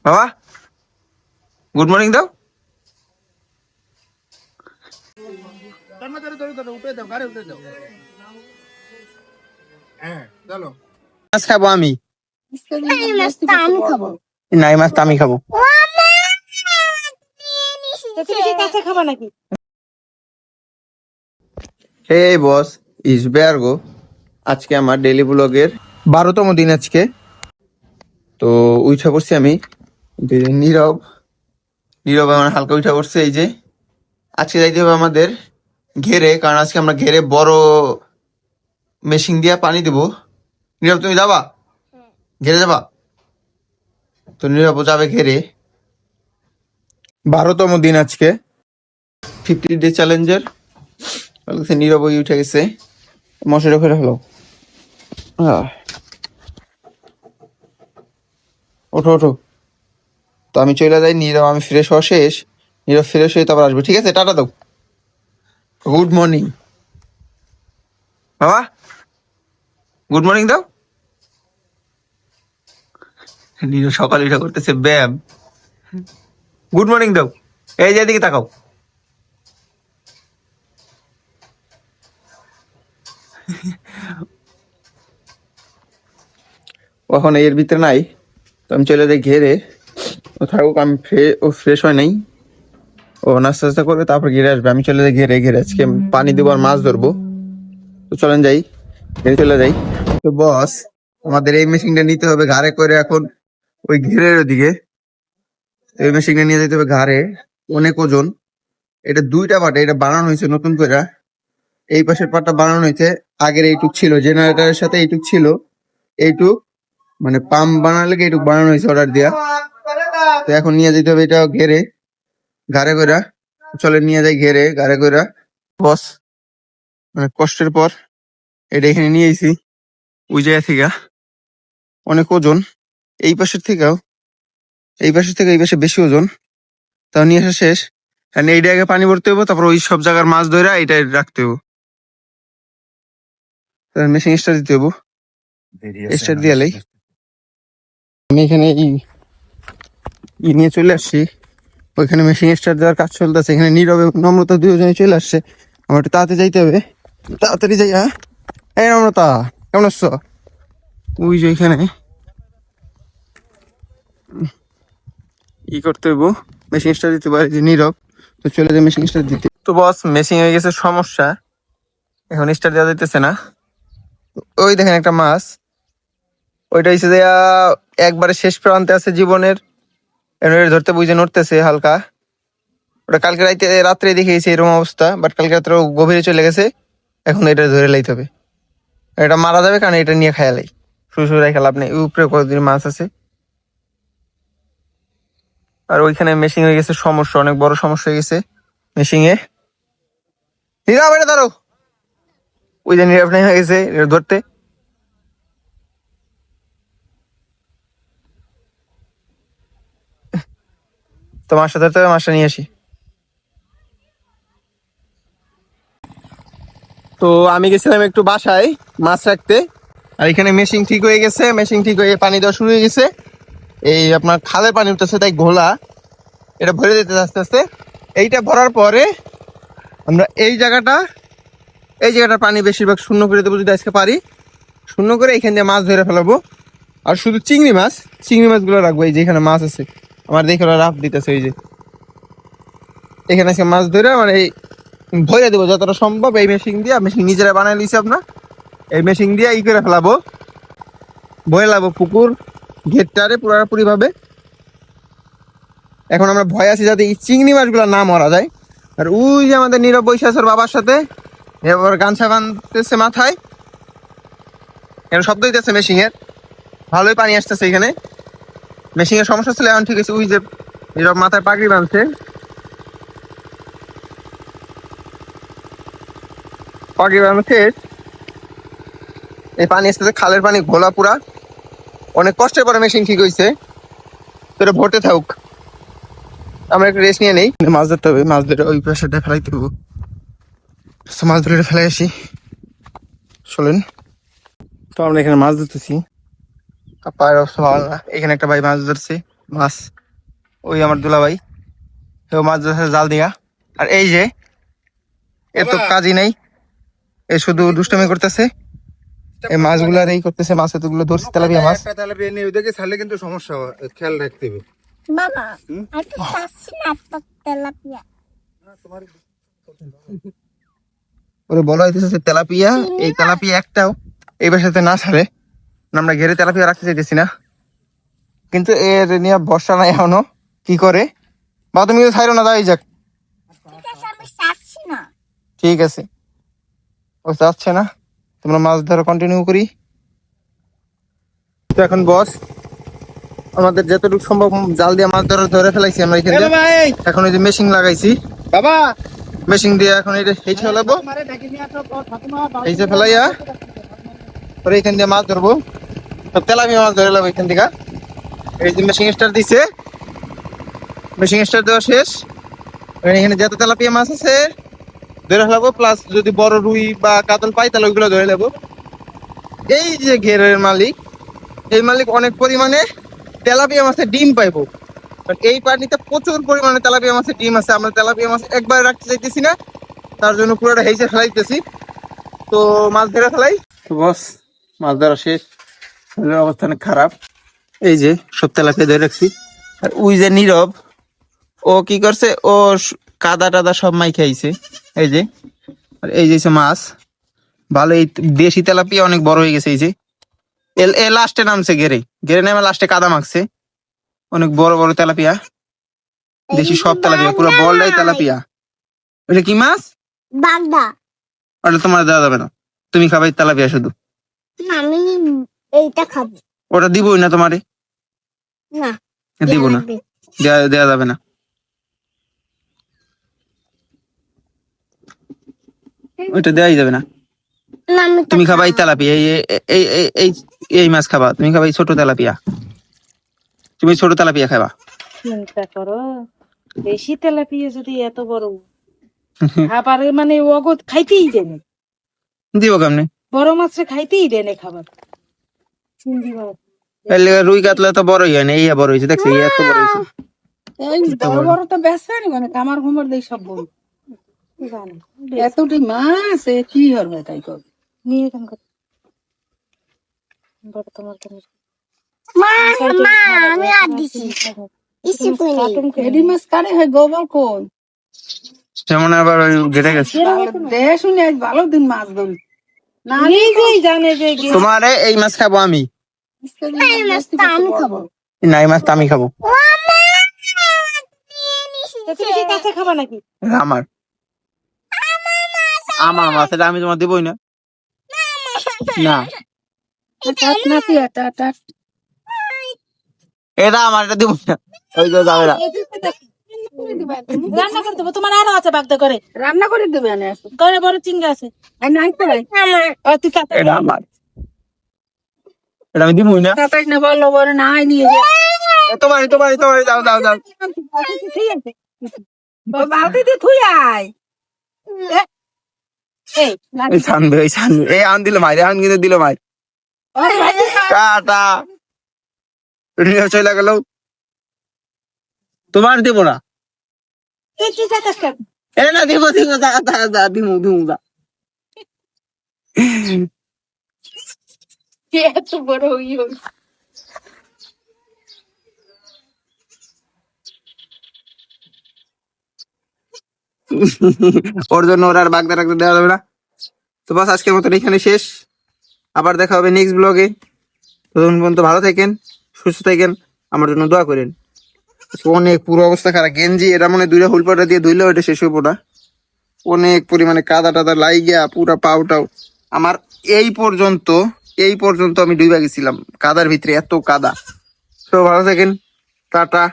বাবা good morning দাও। মাছ খাবো আমি, না এই মাছটা আমি খাবো। হে বস, ইস বেয়ারগো, আজকে আমার ডেইলি ব্লগের 12তম দিন আজকে। তো উঠা পড়ছি আমি, নীরব নীরব আমার হালকা উঠা পড়ছে। এই যে আজকে যাইতে হবে আমাদের ঘেরে, কারণ আজকে আমরা ঘেরে বড় মেশিন দিয়া পানি দেবো। নীরব তুমি যাবা ঘেরে যাবা? তো নীরব যাবে ঘেরে। 12তম দিন আজকে, 50 ডে চ্যালেঞ্জের। নীরব উঠে গেছে, মশারি ফেলে ফেলো। ওঠো ওঠো। তো আমি চলে যাই, নীরব আমি ফ্রেশ হওয়া শেষ, নীরব ফ্রেশ হয়ে তারপর আসবে, ঠিক আছে? টাটা দাও। গুড মর্নিং বাবা, গুড মর্নিং দাও। নীরব সকালে উঠা করতেছে ব্যায়াম। গুড মর্নিং দাও। এই যে এদিকে তাকাও। এখন এর ভিতরে নাই, তো আমি চলে যাই ঘেরে। ও থাকুক, আমি ও ফ্রেশ হয় নাই, ও নাস্তা টাস্তা করবে তারপর ঘিরে আসবে। আমি চলে যাই ঘেরে। ঘেরে আজকে পানি দেবো আর মাছ ধরবো। তো চলেন যাই, ঘেরে চলে যাই। তো বস, আমাদের এই মেশিনটা নিতে হবে ঘাড়ে করে এখন ওই ঘেরের ওদিকে। এই মেশিনটা নিয়ে যেতে হবে ঘাড়ে, অনেক ওজন। এটা 2টা পার্ট, এটা বানানো হয়েছে নতুন করে। এই পাশের পার্টটা বানানো হয়েছে, আগের এইটুক ছিল জেনারেটরের সাথে, এইটুক ছিল। এইটুক মানে পাম্প বানালে এইটুক বানানো হয়েছে অর্ডার দিয়া। তো এখন নিয়ে যেতে হবে এটা ঘেরে, ঘাড়ে কইরা। চলে নিয়ে যাই ঘেরে ঘাড়ে কইরা। বস মানে কষ্টের পর এটা এখানে নিয়ে আইছি, ওই জায়গা থেকে। অনেক ওজন, এই পাশের থেকেও, এই পাশের থেকে এই পাশে বেশি ওজন। তাও নিয়ে আসা শেষ। আর এই জায়গায় পানি ভরতে হবো, তারপর ওই সব জায়গার মাছ ধরে এটা রাখতে হবো। মেশিন স্টার্ট দিতে হবো, স্টার্ট দিয়ালেই। আমি এখানে নিয়ে চলে আসছি, ওইখানে মেশিন স্টার্ট দেওয়ার কাজ চলতেছে। এখানে নীরব এবং নম্রতা দুজনে চলে আসছে। আমার একটু তাড়াতাড়ি যাইতে হবে, তাড়াতাড়ি যাই। হ্যাঁ এই নম্রতা, কেমন আসছো? ওই যে এখানে করতে হইব, মেশিন স্টার্ট দিতে পারে যে নীরব। তো চলে যায় মেশিন স্টার্ট দিতে। তো বস মেশিন হয়ে গেছে সমস্যা, এখন স্টার্ট দেওয়া যাইতেছে না। ওই দেখেন একটা মাছ, ওইটা হচ্ছে যে একবারে শেষ প্রান্তে আছে জীবনের, ধরতে বুঝে নড়তেছে হালকা। ওটা কালকে রাত্রে দেখেছি এরকম অবস্থা, বাট কালকে রাত্রে গভীরে চলে গেছে। এখন এটা ধরে লাইতে হবে, এটা মারা যাবে, কারণ এটা নিয়ে খায়ালাই শুরু শুরু রেখে লাভ নেই। উপরে কতদিন মাছ আছে। আর ওইখানে মেশিন হয়ে গেছে সমস্যা, অনেক বড় সমস্যা হয়ে গেছে মেশিনে। নীরব এটা ধরো, ওই যে নীরব হয়ে গেছে ধরতে। তো মাছটা ধরতে হবে, মাছটা নিয়ে আসি। তো আমি গেছিলাম একটু বাসায় মাছ রাখতে, আর এখানে মেশিন ঠিক হয়ে গেছে। মেশিন ঠিক হয়ে পানি দেওয়া শুরু হয়ে গেছে। এই আপনার খালের পানি উঠতেছে, তাই ঘোলা এটা ভরে দিতে আস্তে আস্তে। এইটা ভরার পরে আমরা এই জায়গাটার পানি বেশিরভাগ শূন্য করে দেবো, যদি আজকে পারি শূন্য করে এখান দিয়ে মাছ ধরে ফেলাবো। আর শুধু চিংড়ি মাছগুলো রাখবো। এই যে এখানে মাছ আছে আমার, দেখে ওরা রাফ দিতেছে। এই যে এখানে আজকে মাছ ধরে মানে এই ভরে দেবো যতটা সম্ভব। এই মেশিন নিজেরা বানাই লিছি আপনার, এই মেশিন দিয়ে করে ফেলাবো, ভয় লাগবো পুকুর ঘেরটারে পুরোপুরি ভাবে। এখন আমরা ভয় আছি যাতে এই চিংড়ি মাছগুলো না মারা যায়। আর ওই যে আমাদের নীরব বৈশা আছে বাবার সাথে, এবার গামছা বাঁধতেছে মাথায়, এখন শব্দ হইতেছে মেশিন এর, ভালোই পানি আসতেছে এখানে। মেশিন এর সমস্যা ছিল, এখন ঠিক আছে। ওই যে নীরব মাথায় পাগড়ি বাঁধছে, পাগড়ি বাঁধছে। এই পানি আসতেছে, খালের পানি ঘোলা পুরা, অনেক কষ্টের পরে মেশিন ঠিক হয়েছে। তো এটা ভরতে থাকুক, আমরা একটু রেস্ট নিয়ে নেই। মাছ ধরতে হবে, মাছ ধরে ওই পাশে ফেলাইতে হবে। মাছ ধরে ফেলাই আসি, চলেন। তো আমরা এখানে মাছ ধরতেছি, পায়ের অবস্থা ভালো না। এখানে একটা ভাই মাছ ধরছে, মাছ, ওই আমার দুলাভাই মাছ ধরছে জাল দিয়া। আর এই যে এত কাজই নেই, এ শুধু দুষ্টমি করতেছে, এই মাছগুলার এই করতেছে, মাছ এতগুলো ধরছে তেলাপিয়া মাছ। তেলাপিয়া নিয়ে ওইদিকে ছাড়লে কিন্তু সমস্যা হয়, খেয়াল রাখতে হবে। বাবা একটু চাচ্ছি না একটা তেলাপিয়া। ওরে বলা হইতেছে তেলাপিয়া, এই তেলাপিয়া একটাও এই বাসাতে না ছাড়ে, আমরা ঘেরে তেলাপিয়া রাখতে চাইতেছি না, কিন্তু এর নিয়ে বর্ষা নাই এখনো, কি করে বা তুমি ছাইরো না, যাই যাক। ঠিক আছে আমি চাচ্ছি না। ঠিক আছে, ও যাচ্ছে না, তোমরা মাছ ধরা কন্টিনিউ করি। তো এখন বস আমাদের যতটুকু সম্ভব জাল দিয়ে মাছ ধরে ফেলাইছি আমরা এখানে। এখন এই যে মেশিন লাগাইছি বাবা মেশিন দিয়ে, এখন এই যে ফেলাবো, এই যে ফেলাইয়া পরে এখান দিয়ে মাছ ধরবো, সব তেলাপিয়া মাছ ধরে নেবো এখান থেকে। এই যে মেশিন স্টার্ট দিছে, মেশিন স্টার্ট দেওয়া শেষ, এখানে যত তেলাপিয়া মাছ আছে ধরে ফেলাবো, প্লাস যদি বড় রুই বা কাতল পাই তাহলে ওইগুলো ধরে নেবো। এই যে ঘেরের মালিক, এই মালিক অনেক পরিমাণে তেলাপিয়া মাছের ডিম পাইবো, কারণ এই পানিতে প্রচুর পরিমাণে তেলাপিয়া মাছের ডিম আছে। আমরা তেলাপিয়া মাছ একবার রাখতে চাইতেছি না, তার জন্য পুরোটা হেঁচে ফেলাইতেছি। তো মাছ ধরে ফেলাই। তো বস মাছ ধরা শেষ, অবস্থা অনেক খারাপ। এই যে সব তেলাপিয়া ধরে রাখছি, আর ওই যে নীরব, ও কি করছে, ও কাদা টাদা সব মাই খাইছে। এই যে, আর এই যে মাছ ভালো, এই দেশি তেলাপিয়া অনেক বড় হয়ে গেছে। এই যে এ লাস্টে নামছে, ঘেরে ঘেরে নেমে লাস্টে কাদা মাখছে, অনেক বড় বড় তেলাপিয়া, দেশি সব তেলাপিয়া, পুরো বলটাই তেলাপিয়া। ওটা কি মাছ? বাগদা। ওটা তোমার দেওয়া যাবে না, তুমি খাবাই তেলাপিয়া শুধু। না আমি এইটা খাবো। ওটা দিবই না তোমারে, না দিব না, দেওয়া যাবে না। ওইটা দেওয়াই যাবে না, না আমি তুমি খাবাই তেলাপিয়া। এই মাছ খাবা, তুমি খাবাই ছোট তেলাপিয়া, তুমি ছোট তেলাপিয়া খাবা। চিন্তা করো, বেশি তেলাপিয়া যদি এত বড় খাবার, মানে অগত খাইতেই দেনে, দিব কেমনে? বড় মাছরে খাইতেই দেনে খাবার। চিংড়ি মাছ রুই কাতলা তো বড়ই হয় না, এই বড় হয়েছে, দেখছি এত বড় হয়েছে। এই বড় বড় তো বেচা নি, মানে কামার ঘুমার দেই সব বড় এতটি মাছ, এ কি হবে তাই করবে নিয়ে কেন করে বড় তোমার কেন মা মা আমি আর দিছি ইসি কই নেই। এডি মাছ কারে হয় গোবর কোন যেমন আবার ঘেটে গেছে। দেশ শুনে আজ ভালো দিন মাছ ধরি না, নিজেই জানে যে তোমারে এই মাছ খাবো আমি, এই মাছটা আমি খাবো। না এই মাছ তো আমি খাবো। তুমি কি কাছে খাবা নাকি? আমার আমার মাছ, এটা আমি তোমার দিবই না। না টাট না তুই টাট এটা আমার, এটা দিব না, ওই যে যাবে না। রান্না করে দেবো, তোমার আরো আছে বাগদা করে রান্না করে দেবে, ঘরে বড় চিংড়ি আছে তুই কাছে এটা আমার, এটা আমি দিবই না। কাটাই না বললো বড় না আয় নিয়ে তোমারই তোমারই তোমারই, দাও দাও দাও। ঠিক আছে বালতিতে থুই আয় এই ছানবে, এই ছানবে, এই আন দিল মাইরে, আন কিন্তু দিল মাইর, কাটা চলে গেল। তোমার দিব না, এ না দিব দিব, দিমু দিমু যা। এত বড় ইয়ে ওর জন্য ওর আর বাগদা রাখতে দেওয়া যাবে না। তো বাস আজকের মতন এখানে শেষ, আবার দেখা হবে নেক্সট ব্লগে। ততক্ষণ পর্যন্ত ভালো থাকেন, সুস্থ থাকেন, আমার জন্য দোয়া করেন। অনেক পুরো অবস্থা খারাপ, গেঞ্জি এটা মনে দুইটা হুল পাউডার দিয়ে ধুইলে ওইটা শেষ হইব না, অনেক পরিমাণে কাদা টাদা লাইগা পুরা পাউটাও আমার এই পর্যন্ত আমি ডুইবা গেছিলাম কাদার ভিতরে, এত কাদা। তো ভালো থাকেন, টাটা।